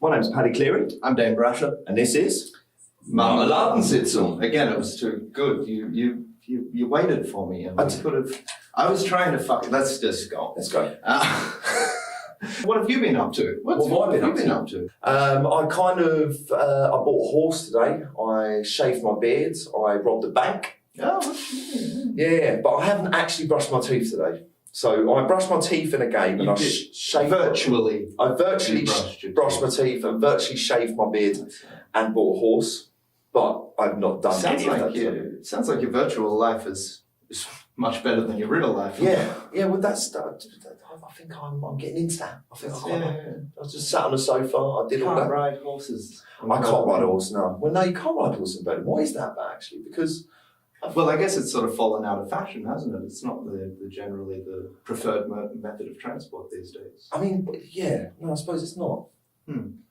My name's Paddy Cleary. I'm Dayne Brasher. And this is Marmalade. Again, it was too good. You waited for me, and I was trying to fuck it. Let's just go. Let's go. What have you been up to? What have you been up to? I bought a horse today. I shaved my beard. I robbed a bank. Oh, yeah, but I haven't actually brushed my teeth today. So I brushed my teeth in a game, and I shaved. Virtually. I virtually brushed my teeth and virtually shaved my beard and bought a horse, but I've not done any of that. It sounds like your virtual life is much better than your real life. Yeah. Well, I think I'm getting into that. I just sat on the sofa. I did all that. Can't ride horses. I can't ride a horse now. Well, no, you can't ride a horse in Berlin. Why is that, actually? Because I guess it's sort of fallen out of fashion, hasn't it? It's not generally the preferred method of transport these days. I mean, yeah. No, I suppose it's not. I mean,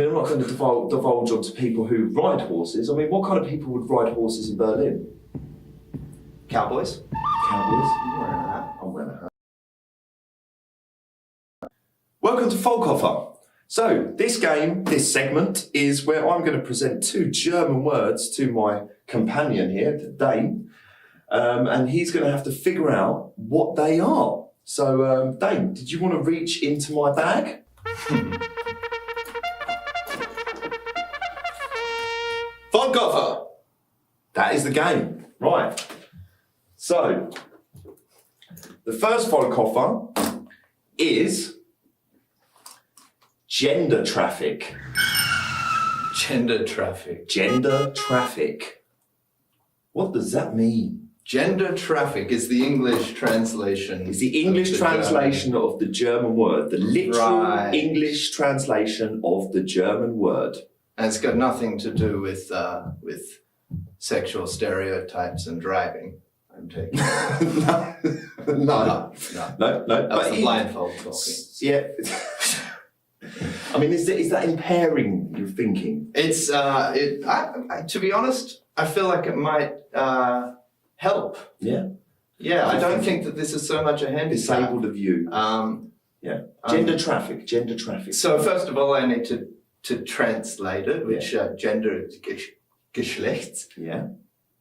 I'm not going to divulge onto people who ride horses. I mean, what kind of people would ride horses in Berlin? Cowboys. Cowboys? I'm wearing a hat. I'm wearing a hat. Welcome to Folkoffer. So, this segment, is where I'm going to present two German words to my companion here, to Dayne, and he's going to have to figure out what they are. So, Dayne, did you want to reach into my bag? Folkoffer! That is the game. Right. So, the first Folkoffer is gender traffic. Gender traffic. Gender traffic. What does that mean? Gender traffic is the English translation. It's the English translation of the German word. The literal English translation of the German word. And it's got nothing to do with sexual stereotypes and driving, I'm taking. No. That's the blindfold talking. Yeah. I mean, is that impairing your thinking? It's to be honest, I feel like it might help. Yeah. Yeah, I don't think that this is so much a handicap. Disabled of you. Yeah. Gender traffic. So first of all, I need to translate it, which gender Geschlechts. Yeah.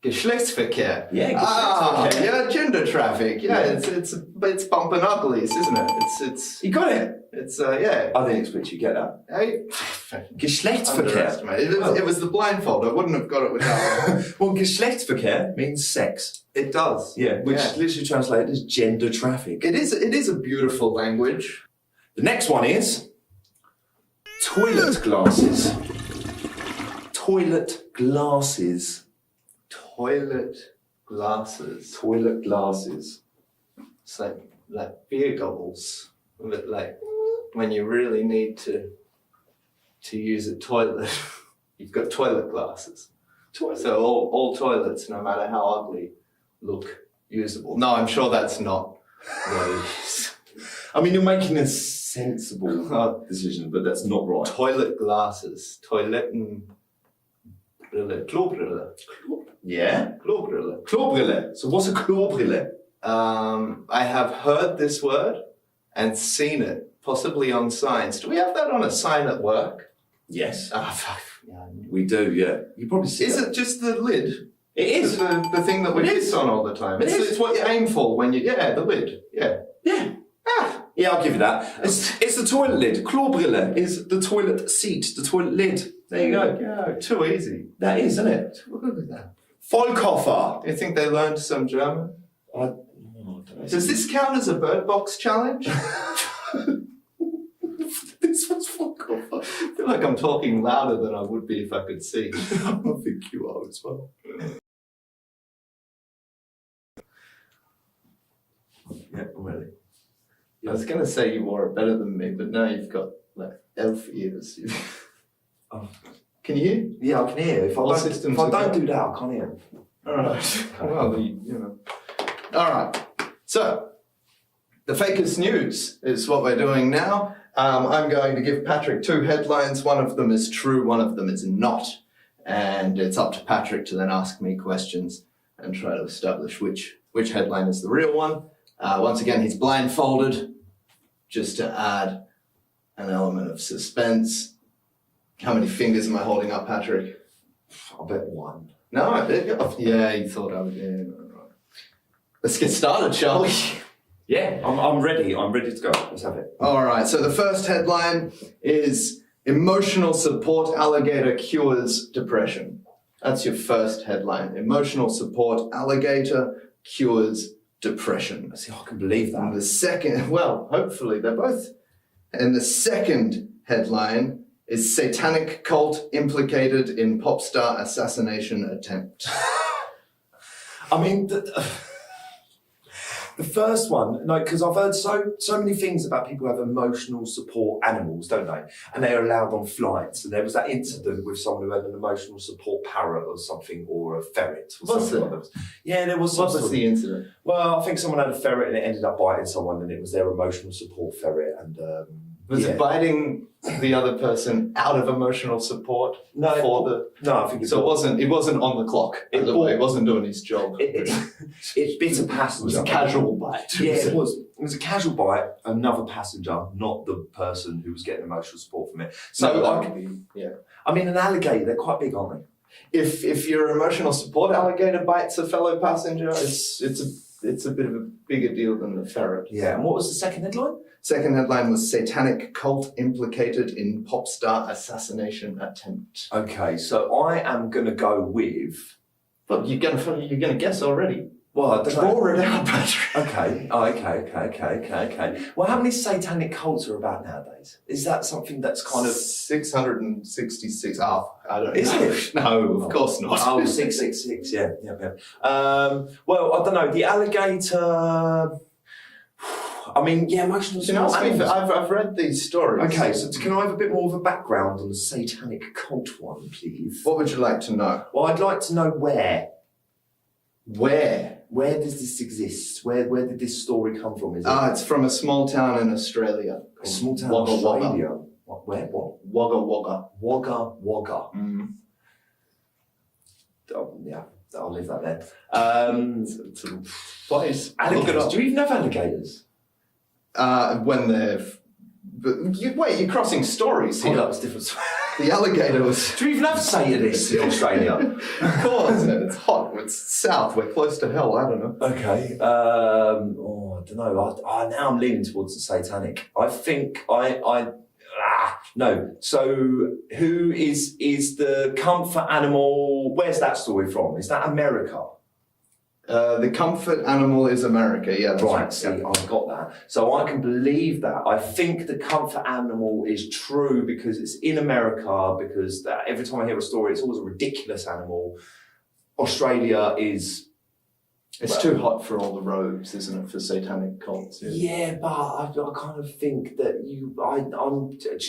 Geschlechtsverkehr. Yeah. Geschlechtsverkehr. Yeah, gender traffic. Yeah, it's bumping uglies, isn't it? It's you got it. It's yeah. I didn't expect you to get that. Geschlechtsverkehr. It was the blindfold. I wouldn't have got it without. Well, Geschlechtsverkehr means sex. It does. Yeah, which literally translated as gender traffic. It is a beautiful language. The next one is toilet glasses. Toilet glasses. Toilet glasses. Toilet glasses. It's like beer goggles. But like when you really need to use a toilet, you've got toilet glasses. So all toilets, no matter how ugly, look usable. No, I'm sure that's not what it is. I mean, you're making a sensible decision, but that's not right. Toilet glasses. Toiletten. Klobrille. Yeah? Klobrille. Klobrille. So what's a klobrille? I have heard this word and seen it, possibly on signs. Do we have that on a sign at work? Yes. Fuck. Yeah. We do, yeah. You probably see Is it just the lid? It is. The thing that we piss on all the time. It's what you aim for when the lid. Yeah. Yeah. Yeah, I'll give you that. It's the toilet lid. Klobrille is the toilet seat, the toilet lid. There you go. Yeah, too easy. That is, isn't it? Look at that. Folkoffer. Do you think they learned some German? Does this count as a bird box challenge? This was Folkoffer. I feel like I'm talking louder than I would be if I could see. I think you are as well. Yeah, I'm ready. I was going to say you wore it better than me, but now you've got like elf ears. Oh. Can you hear? Yeah, I can hear. If I don't do that, I can't hear. All right. Well, you know. All right. So, the fakest news is what we're doing now. I'm going to give Patrick two headlines. One of them is true, one of them is not. And it's up to Patrick to then ask me questions and try to establish which headline is the real one. Once again, he's blindfolded, just to add an element of suspense. How many fingers am I holding up, Patrick? I bet one. No, yeah, you thought I would. Yeah, right. Let's get started, shall we? Yeah, I'm ready. I'm ready to go. Let's have it. All right, so the first headline is Emotional Support Alligator Cures Depression. That's your first headline. Emotional Support Alligator Cures Depression. See, I can believe that. And the second, well, hopefully they're both. And the second headline is Satanic Cult Implicated in Pop Star Assassination Attempt. I mean, the first one, no, because I've heard so many things about people who have emotional support animals, don't they? And they are allowed on flights. And there was that incident with someone who had an emotional support parrot or something, or a ferret. Or Was something there? like that. Yeah, there was. What was the incident? Well, I think someone had a ferret and it ended up biting someone, and it was their emotional support ferret. And Was it biting the other person out of emotional support? No, I think so it wasn't on the clock. It wasn't doing his job. It bit a passenger. It was a casual bite. Yeah, it was. It was a casual bite. Another passenger, not the person who was getting emotional support from it. So I mean, an alligator, they're quite big, aren't they? If your emotional support alligator bites a fellow passenger, it's a bit of a bigger deal than the ferret. Yeah. And what was the second headline? Second headline was Satanic Cult Implicated in Pop Star Assassination Attempt. Okay, so I am going to go with... Well, you're gonna guess already. Well, I don't know. Draw it out, Patrick. Okay. Oh, okay. Well, how many satanic cults are about nowadays? Is that something that's kind of... 666. Oh, I don't know. Is it? No, of course not. Oh, 666, yeah. Well, I don't know. The alligator... I mean, yeah, emotional support animals. I've read these stories. Okay, so can I have a bit more of a background on the satanic cult one, please? What would you like to know? Well, I'd like to know where. Where? Where does this exist? Where did this story come from? Is it It's from a small town in Australia. a small town Wagga in Wagga. Australia? Where? Wagga Wagga. Wagga. Mm. Oh, yeah, I'll leave that there. It's a place. Alligators. Look it up. Do you even have alligators? When they're... you're crossing stories here. Oh, that was different. The alligator was... Do you even have Satanists in Australia? Of course, it's hot. It's south. We're close to hell. I don't know. Okay. I don't know. Now I'm leaning towards the satanic. I think no. So who is the comfort animal? Where's that story from? Is that America? The comfort animal is America. Yeah, that's Right, see, I've got that. So I can believe that. I think the comfort animal is true because it's in America, because every time I hear a story, it's always a ridiculous animal. Australia is... It's too hot for all the robes, isn't it, for satanic cults? Yeah, but I kind of think that do you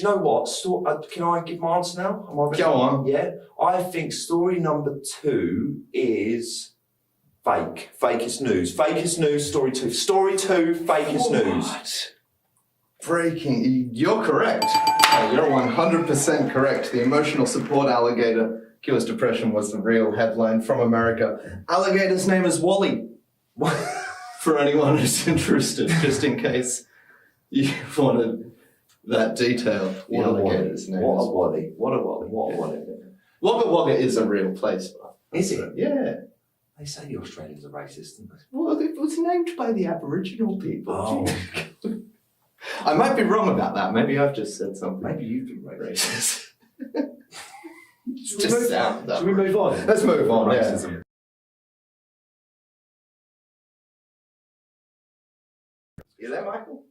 know what? Can I give my answer now? Am I ready? Go on. Yeah. I think story number 2 is... Fakest news. Fakest news, story 2. Story 2, fakest news. Breaking. You're correct. You're 100% correct. The emotional support alligator cures depression was the real headline from America. Alligator's name is Wally. For anyone who's interested, just in case you wanted that detail. The alligator's name is Wally. What a Wally. Wagga Wagga is a real place, but Is it? yeah. They say the Australians are racist, don't they? Well, it was named by the Aboriginal people. Oh. I might be wrong about that. Maybe I've just said something. Maybe you've been racist. Should we move on? Let's move on. Racism. You there, Michael?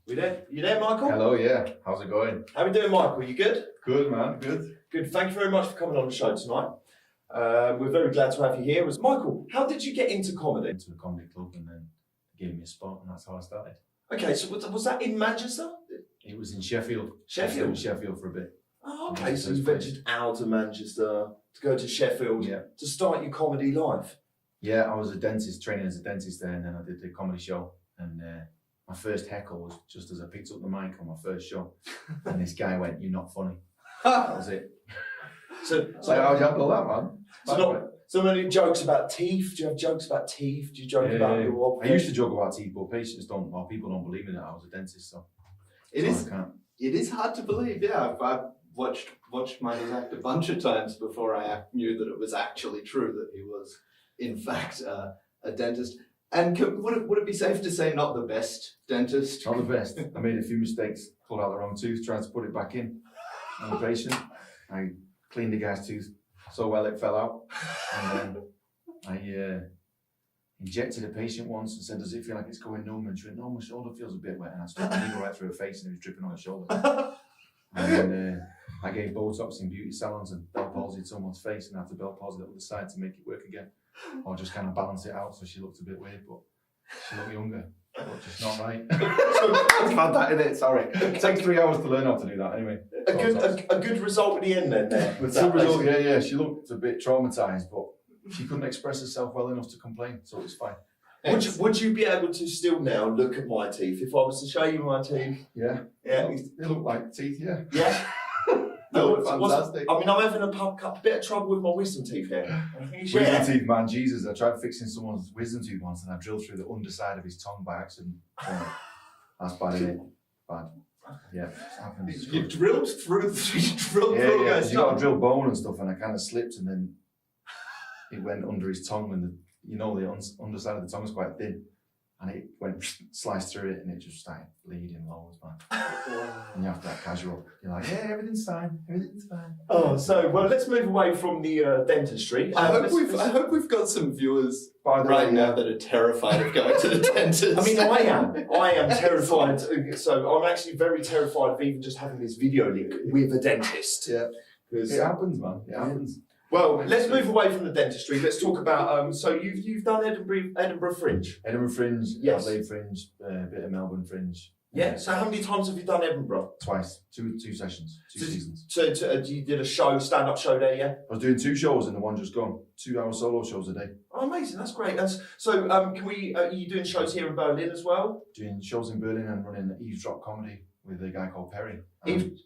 You there, Michael? Hello, yeah. How's it going? How are we doing, Michael? You good? Good, man. Good. Good. Thank you very much for coming on the show tonight. We're very glad to have you here. Michael, how did you get into comedy? Into a comedy club and then they gave me a spot and that's how I started. Okay, so was that in Manchester? It was in Sheffield. Sheffield? I was in Sheffield for a bit. Oh, okay. So you ventured out of Manchester to go to Sheffield to start your comedy life. Yeah, I was a dentist, training as a dentist there, and then I did the comedy show. And my first heckle was just as I picked up the mic on my first show. And this guy went, "You're not funny." That was it. So How'd you handle that, man? So many jokes about teeth. Do you have jokes about teeth? Do you joke about your... I used to joke about teeth, but people don't believe me that I was a dentist, so It is hard to believe, yeah. watched Michael's act a bunch of times before I knew that it was actually true that he was, in fact, a dentist. And would it be safe to say not the best dentist? Not the best. I made a few mistakes, pulled out the wrong tooth, tried to put it back in on the patient. I cleaned the guy's tooth so well it fell out. And then I injected a patient once and said, does it feel like it's going numb? And she went, no, my shoulder feels a bit wet. And I stuck my needle right through her face and it was dripping on her shoulder. And then I gave Botox in beauty salons and bell palsied someone's face and had to bell palsy the other side to make it work again. Or just kind of balance it out so she looked a bit weird, but she looked younger. But just not right. I've had that in it, sorry. It takes 3 hours to learn how to do that anyway. A good result at the end then there. With Good that result, yeah. She looked a bit traumatised, but she couldn't express herself well enough to complain, so it was fine. Would you be able to still now look at my teeth if I was to show you my teeth? Yeah. Yeah. They look like teeth, yeah. Yeah. No, fantastic. I mean, I'm having a bit of trouble with my wisdom teeth here. Wisdom teeth, man, Jesus. I tried fixing someone's wisdom tooth once and I drilled through the underside of his tongue by accident. That's bad, isn't it? Bad. Yeah, it happens. You drilled through Yeah, you got to drill bone and stuff, and I kind of slipped, and then it went under his tongue, and the underside of the tongue is quite thin, and it went sliced through it, and it just started bleeding loads, man. And you have to act casual. You're like, yeah, everything's fine. Oh, so well, let's move away from the dentistry. I hope we've got some viewers right now that are terrified of going to the dentist. I mean, I am terrified. So I'm actually very terrified of even just having this video link with a dentist. Yeah, it happens, man. It happens. Well, let's move away from the dentistry. Let's talk about. So you've done Edinburgh Fringe. Edinburgh Fringe, yes. Adelaide Fringe, a bit of Melbourne Fringe. Yeah. So how many times have you done Edinburgh? Twice, two sessions, two seasons. So you did a stand-up show there, yeah? I was doing 2 shows and the one just gone. 2-hour solo shows a day. Oh, amazing! That's great. So, can we? Are you doing shows here in Berlin as well? Doing shows in Berlin and running Eavesdrop Comedy with a guy called Perry.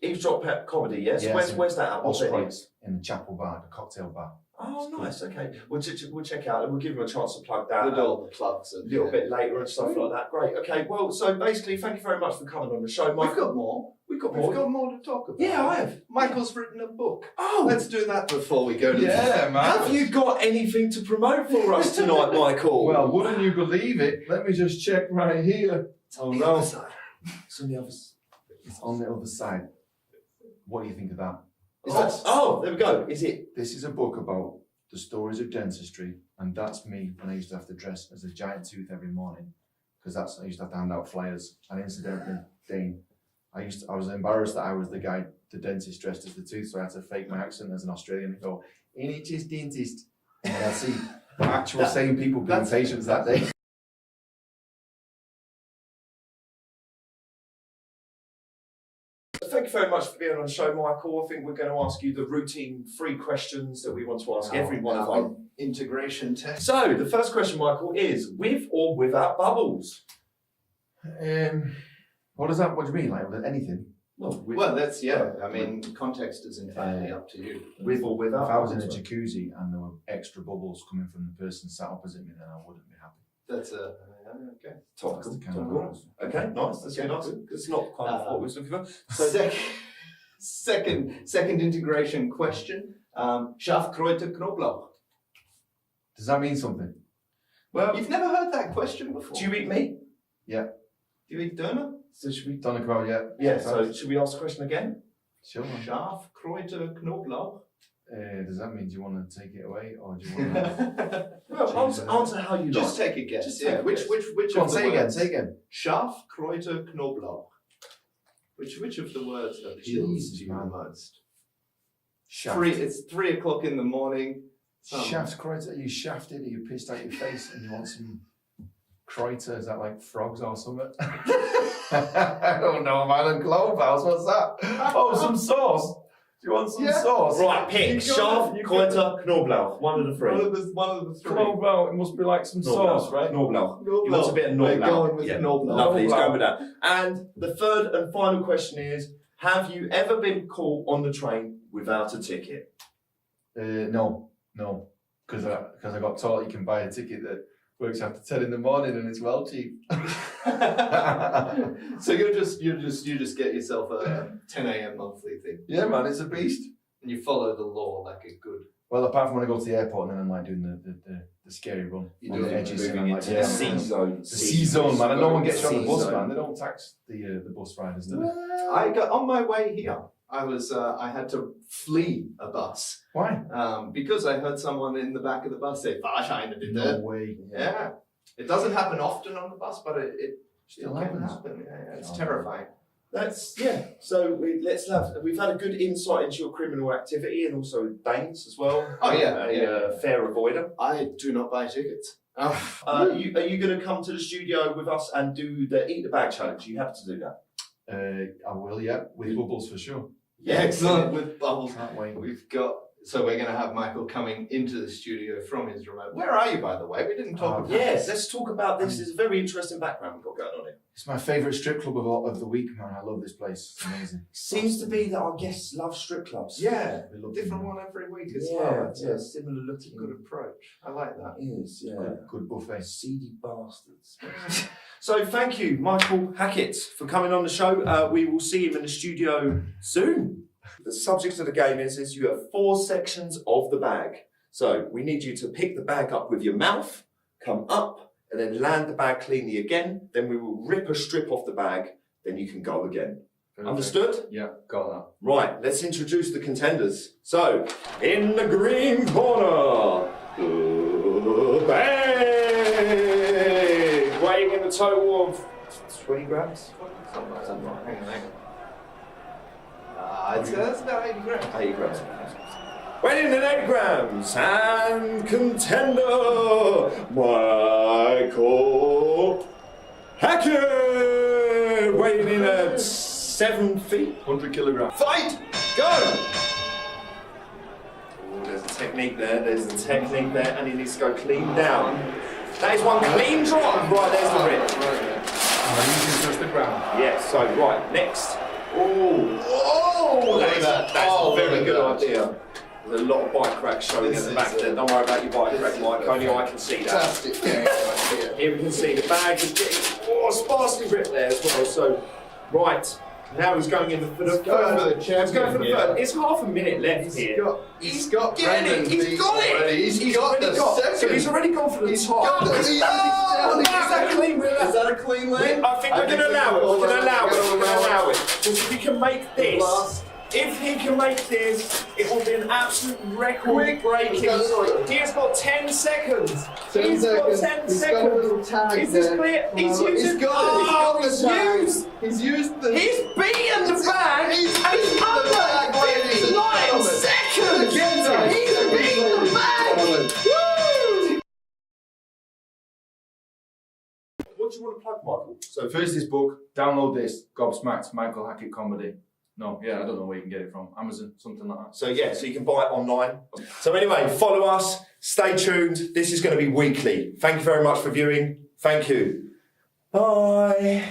Eavesdrop Comedy, yes. Yeah, Where's that at? Ospreys in the Chapel Bar, the cocktail bar. Oh, nice. Okay, we'll check out and we'll give him a chance to plug that. With all the plugs a little bit later and stuff like that. Great. Okay. Well, so basically, thank you very much for coming on the show, Michael. We've got more. We've got more to talk about. Yeah, I have. Michael's written a book. Oh, let's do that before we go to man. Have you got anything to promote for us tonight, Michael? Well, wouldn't you believe it? Let me just check right here. It's on the other side. It's on the other side. It's on the other side. What do you think of that? There we go. Is it? This is a book about the stories of dentistry, and that's me when I used to have to dress as a giant tooth every morning, because I used to have to hand out flyers. And incidentally, Dayne, I was embarrassed that I was the dentist dressed as the tooth, so I had to fake my accent as an Australian and go, NHS dentist. And I see actual sane people being patients that day. Thank you very much for being on the show, Michael. I think we're going to ask you the routine 3 questions that we want to ask everyone of our integration test. So, the first question, Michael, is with or without bubbles? What does that? What do you mean? Like with anything? Well, that's I mean, context is entirely up to you. With or without? If I was in a jacuzzi and there were extra bubbles coming from the person sat opposite me, then I wouldn't be happy. That's okay. Topical. Okay, nice. That's good. Nice. It's not quite what we was looking for. So, second integration question. Schafkräuter Knoblauch. Does that mean something? Well, you've never heard that question before. Do you eat meat? Yeah. Do you eat Döner? So should we? Donegal, yeah. Yeah. So should we ask the question again? Sure. Schafkräuter Knoblauch. Does that mean do you want to take it away, or do you want to... Well, answer how you Just like. take a guess. Just yeah. Which Go on, of the say words? again. Schafkräuter Knoblauch. Which of the words appeals to you the most? Shaft. It's 3 o'clock in the morning. Schafkräuter. Are you shafted? Are you pissed out your face and you want some Kräuter? Is that like frogs or something? I don't know, man. And Clovehouse, what's that? Oh, some sauce. Do you want some sauce? Right, pick. Schafkräuter, Knoblauch. One of the 3. One of the 3. Knoblauch. It must be like some sauce, right? Knoblauch. He wants a bit of Knoblauch. We're going with Knoblauch. Lovely, he's going with that. And the third and final question is, have you ever been caught on the train without a ticket? No. Because I got told you can buy a ticket that Works after 10 in the morning and it's well cheap. So you just get yourself a 10 a.m. monthly thing, Yeah, man, it's a beast. and you follow the law like a good. Well, apart from when I go to the airport and then I'm like doing the scary run. You on do the it edges moving and I'm into like, the C zone. The C zone, man. And no one gets you on the bus, C-zone. man. They don't tax the bus riders, do they? I got on my way here. I had to flee a bus Why? because I heard someone in the back of the bus say "Fahrscheine bitte." No way. Yeah, it doesn't happen often on the bus, but it Still can happens. happen. Yeah, it's Oh. terrifying. So we've had a good insight into your criminal activity and also Dayne's as well. Oh, yeah, a fair avoider. I do not buy tickets. Are you going to come to the studio with us and do the Eat the Bag challenge? You have to do that. I will, yeah. With bubbles for sure. Yeah, excellent. With bubbles. Can't wait. So we're going to have Michael coming into the studio from his remote. Where are you, by the way? We didn't talk about Yes, let's talk about this. It's a very interesting background we've got going on here. It's my favourite strip club of the week, man. I love this place. It's amazing. Seems to be that our guests love strip clubs. Yeah, We love different them. one every week as Yeah, well. yeah, similar It's a looking. good approach. I like that. It is, yeah. Good buffet. Seedy bastards. So thank you, Michael Hackett, for coming on the show. We will see him in the studio soon. The subject of the game is you have 4 sections of the bag. So we need you to pick the bag up with your mouth, come up, and then land the bag cleanly again. Then we will rip a strip off the bag. Then you can go again. Understood? Yeah, got that. Right, let's introduce the contenders. So, in the green corner, the bag, weighing in a total of 20 grams. Something like that. Hang on. That's about 80 grams. 80 grams. Weighing in at 80 grams, and contender, Michael Hackett, weighing in at 7 feet. 100 kilograms. Fight! Go! Oh, there's a technique there, and he needs to go clean down. That is one clean drop. Right, there's the rip. I'm using just the ground. Yes, so right, next. Oh, that's a very good idea. There's a lot of bike cracks showing at the back there. Don't worry about your bike crack, Mike. Only I can see that. Fantastic game right here. Here we can see the bag is getting sparsely ripped there as well. So, right, now he's going in for the He's going for the He's going for the champion, third. It's half a minute left here. He's got Getting it. He's got it. already. He's got already the got. second. So he's already gone for the He's top. got the- Is that clean? Is that a clean lane? I think we're going to allow it. We're going to allow it. Because if he can make this, if he can make this, it will be an absolute record-breaking. He has got 10 seconds. 10 He's got seconds. 10 He's got a seconds. little tag Is this there. clear? He's used He's it. got it. He's used. He's used the. He's beaten the bag. He's and he's beaten the under bag, ladies and 9 gentlemen. seconds. Again, guys. He's beaten the bag. Woo! What do you want to plug, Michael? So first this book, download this, Gobsmacked, Michael Hackett comedy. No, yeah, I don't know where you can get it from. Amazon, something like that. So yeah, so you can buy it online. So anyway, follow us, stay tuned. This is going to be weekly. Thank you very much for viewing. Thank you. Bye.